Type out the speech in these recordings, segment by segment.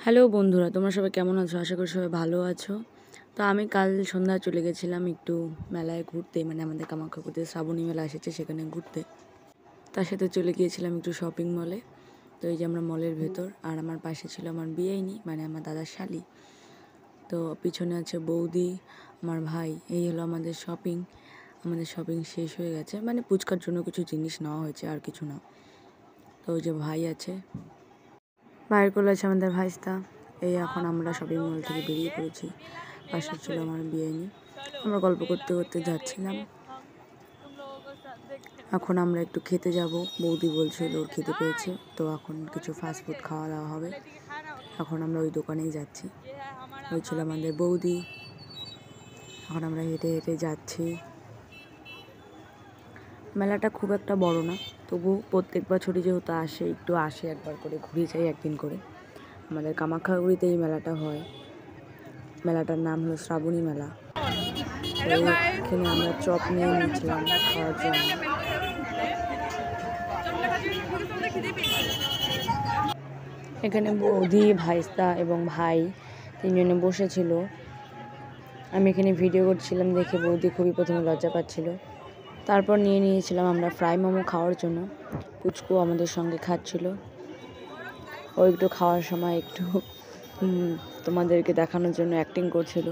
Hello বন্ধুরা, তোমরা সবাই কেমন আছো? আশা করি সবাই ভালো আছো। তো আমি কাল সন্ধ্যায় চলে গেছিলাম একটু মেলায় ঘুরতে, মানে আমাদের কামাখ্যাপুরে শ্রাবণী মেলা এসেছে সেখানে ঘুরতে। তার সাথে চলে গিয়েছিলাম একটু শপিং মলে। তো এই যে আমরা মলের ভেতর, আর আমার পাশে ছিল আমার বিয়েইনি, মানে আমার দাদার শালি। তো পিছনে আছে বৌদি, আমার ভাই। এই হলো আমাদের শপিং। আমাদের শপিং শেষ হয়ে গেছে, মানে পুচকার জন্য কিছু জিনিস নেওয়া হয়েছে, আর কিছু না। তো ওই যে ভাই আছে, ভাইয়ের কোলে আছে আমাদের ভাইস্তা। এই এখন আমরা শপিং মল থেকে বেরিয়ে পড়েছি। পাশে ছিল আমার বিয়েনি। আমরা গল্প করতে করতে যাচ্ছিলাম। এখন আমরা একটু খেতে যাব। বৌদি বলছিল ওর খেতে পেয়েছে, তো এখন কিছু ফাস্টফুড খাওয়া দাওয়া হবে। এখন আমরা ওই দোকানেই যাচ্ছি। ওই ছিল আমাদের বৌদি। এখন আমরা হেঁটে হেঁটে যাচ্ছি। মেলাটা খুব একটা বড় না, তবু প্রত্যেক বছরই যেহেতু আসে একবার করে, ঘুরে যাই একদিন করে। আমাদের কামাখ্যাগুড়িতে এই মেলাটা হয়। মেলাটার নাম হলো শ্রাবণী মেলা। এখানে আমরা চপ নিয়ে নিয়েছিলাম খাওয়ার জন্য। এখানে বৌদি, ভাইস্তা এবং ভাই তিনজনে বসেছিল। আমি এখানে ভিডিও করছিলাম দেখে বৌদি খুবই প্রথমে লজ্জা পাচ্ছিল। তারপর নিয়েছিলাম আমরা ফ্রাই মোমো খাওয়ার জন্য। পুচকু আমাদের সঙ্গে খাচ্ছিল। ও একটু খাওয়ার সময় একটু তোমাদেরকে দেখানোর জন্য অ্যাক্টিং করছিল।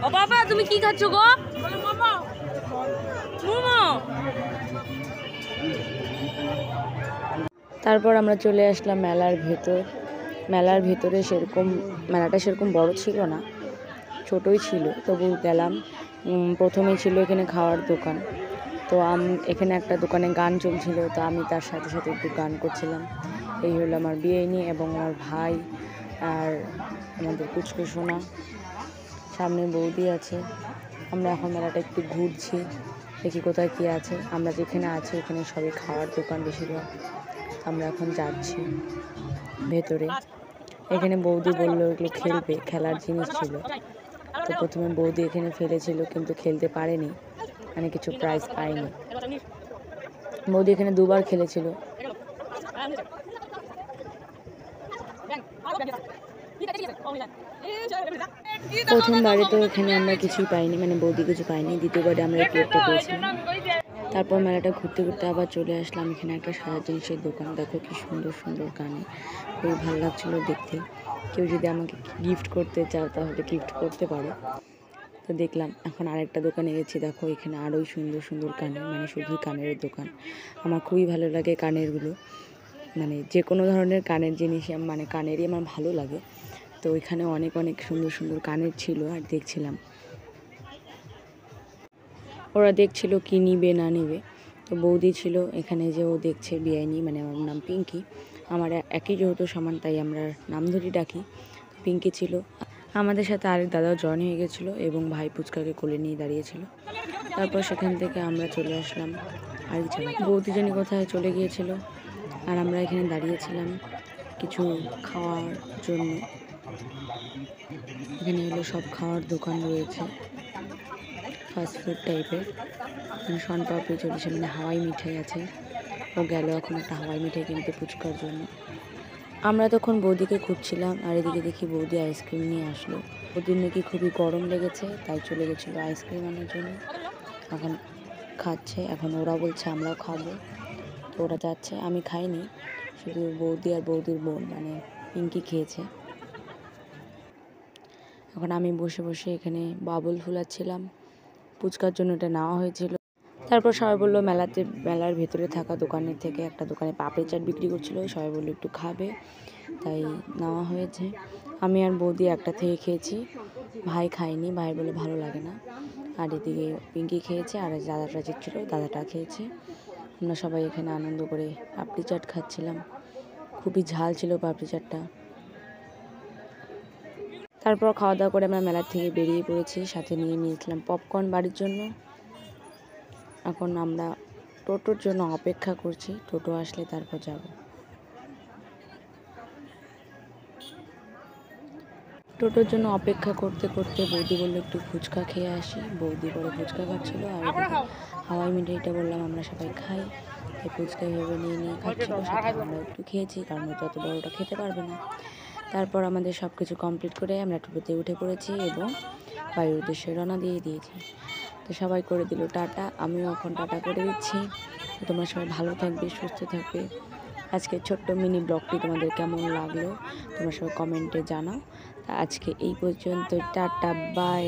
ও বাবা, তুমি কি খাচ্ছ গো? মোমো। তারপর আমরা চলে আসলাম মেলার ভেতর। মেলার ভেতরে মেলাটা সেরকম বড় ছিল না, ছোটই ছিল, তবু গেলাম। প্রথমেই ছিল এখানে খাওয়ার দোকান। তো এখানে একটা দোকানে গান চলছিল, তো আমি তার সাথে সাথে একটু গান করছিলাম। এই হলো আমার বিয়েনি এবং আমার ভাই আর আমাদের পুচকু সোনা। সামনে বৌদি আছে। আমরা এখন মেলাটা একটু ঘুরছি, দেখি কোথায় কী আছে। আমরা যেখানে আছি এখানে সবই খাওয়ার দোকান বেশিরভাগ। আমরা এখন যাচ্ছি ভেতরে। এখানে বৌদি বললো এগুলো খেলবে, খেলার জিনিস ছিল। তো প্রথমে বৌদি এখানে ফেলেছিল, কিন্তু খেলতে পারেনি, মানে কিছু প্রাইজ পায়নি। বৌদি এখানে দুবার খেলেছিল। প্রথমবারে তো এখানে আমরা কিছুই পাইনি, মানে বৌদি কিছু পাইনি। দ্বিতীয়বারে আমরা এই প্লেটটা পেয়েছিলাম। তারপর মেলাটা ঘুরতে ঘুরতে আবার চলে আসলাম। এখানে একটা সারা জিনিসের দোকান, দেখো কি সুন্দর সুন্দর কানে, খুবই ভালো লাগছিলো দেখতে। কেউ যদি আমাকে গিফট করতে চাও তাহলে গিফট করতে পারো। তো দেখলাম। এখন আরেকটা দোকানে গেছি, দেখো এখানে আরোই সুন্দর সুন্দর কানের, মানে শুধুই কানের দোকান। আমার খুবই ভালো লাগে কানেরগুলো, মানে যে কোনো ধরনের কানের জিনিস, মানে কানেরই আমার ভালো লাগে। তো এখানে অনেক অনেক সুন্দর সুন্দর কানের ছিল, আর দেখছিলাম। ওরা দেখছিল কি নিবে না নিবে। তো বৌদি ছিল এখানে, যে ও দেখছে বিয়াইনি, মানে আমার নাম পিঙ্কি। আমার একই যেহেতু সমান, তাই আমরা নাম ধরে ডাকি। পিঙ্কি ছিল। আমাদের সাথে আরেক দাদাও জয়েন হয়ে গেছিলো এবং ভাই পুচকাকে কোলে নিয়ে দাঁড়িয়েছিল। তারপর সেখান থেকে আমরা চলে আসলাম আরেক জায়গায়। বৌদি জানি কোথায় চলে গিয়েছিল, আর আমরা এখানে দাঁড়িয়েছিলাম কিছু খাওয়ার জন্য। এখানে হলো সব খাওয়ার দোকান রয়েছে, ফাস্টফুড টাইপের। শনপাপড়ি চলেছে, মানে হাওয়াই মিঠাই আছে। ও গেল এখন একটা হাওয়াই মিঠাই কিনতে পুচকার জন্য। আমরা তখন বৌদিকে খুঁজছিলাম, আর এদিকে দেখি বৌদি আইসক্রিম নিয়ে আসলো। বৌদির নাকি খুবই গরম লেগেছে, তাই চলে গেছিলো আইসক্রিম আনার জন্য। এখন খাচ্ছে, এখন ওরা বলছে আমরাও খাবো, তো ওরা যাচ্ছে। আমি খাইনি, শুধু বৌদি আর বৌদির বোন, মানে পিঙ্কি খেয়েছে। এখন আমি বসে বসে এখানে বাবুল ফুলাচ্ছিলাম, পুচকার জন্য এটা নেওয়া হয়েছিল। তারপর সবাই বললো মেলার ভেতরে থাকা দোকানের থেকে একটা দোকানে পাপড়ি চাট বিক্রি করছিল, সবাই বললো একটু খাবে, তাই নেওয়া হয়েছে। আমি আর বৌদি একটা থেকে খেয়েছি, ভাই খায়নি, ভাই বলে ভালো লাগে না। আর এদিকে পিঙ্কি খেয়েছে, আর দাদাটা জিতছিল, দাদাটা খেয়েছে। আমরা সবাই এখানে আনন্দ করে পাপড়ি চাট খাচ্ছিলাম। খুবই ঝাল ছিল পাপড়ি চাটটা। তারপর খাওয়া দাওয়া করে আমরা মেলার থেকে বেরিয়ে পড়েছি, সাথে নিয়ে নিয়েছিলাম পপকর্ন বাড়ির জন্য। এখন আমরা টোটোর জন্য অপেক্ষা করছি, টোটো আসলে তারপর যাব। টোটোর জন্য অপেক্ষা করতে করতে বৌদি বললো একটু ফুচকা খেয়ে আসি। বৌদি পরে ফুচকা খাচ্ছিলো, আর হাওয়াই মিঠাইটা বললাম আমরা সবাই খাই। তাই ফুচকা এভাবে নিয়ে খাচ্ছিল, সাথে আমরা একটু খেয়েছি, কারণ ও তত বড়টা খেতে পারবে না। তারপর আমাদের সব কিছু কমপ্লিট করে আমরা টোটোতে উঠে পড়েছি এবং বাড়ির উদ্দেশ্যে রওনা দিয়ে দিয়েছি। তো সবাই করে দিল টাটা, আমিও এখন টাটা করে দিচ্ছি। তো তোমরা সবাই ভালো থাকবে, সুস্থ থাকবে। আজকের ছোট্ট মিনি ব্লগটি তোমাদের কেমন লাগলো তোমরা সবাই কমেন্টে জানাও। তা আজকে এই পর্যন্ত, টাটা, বাই।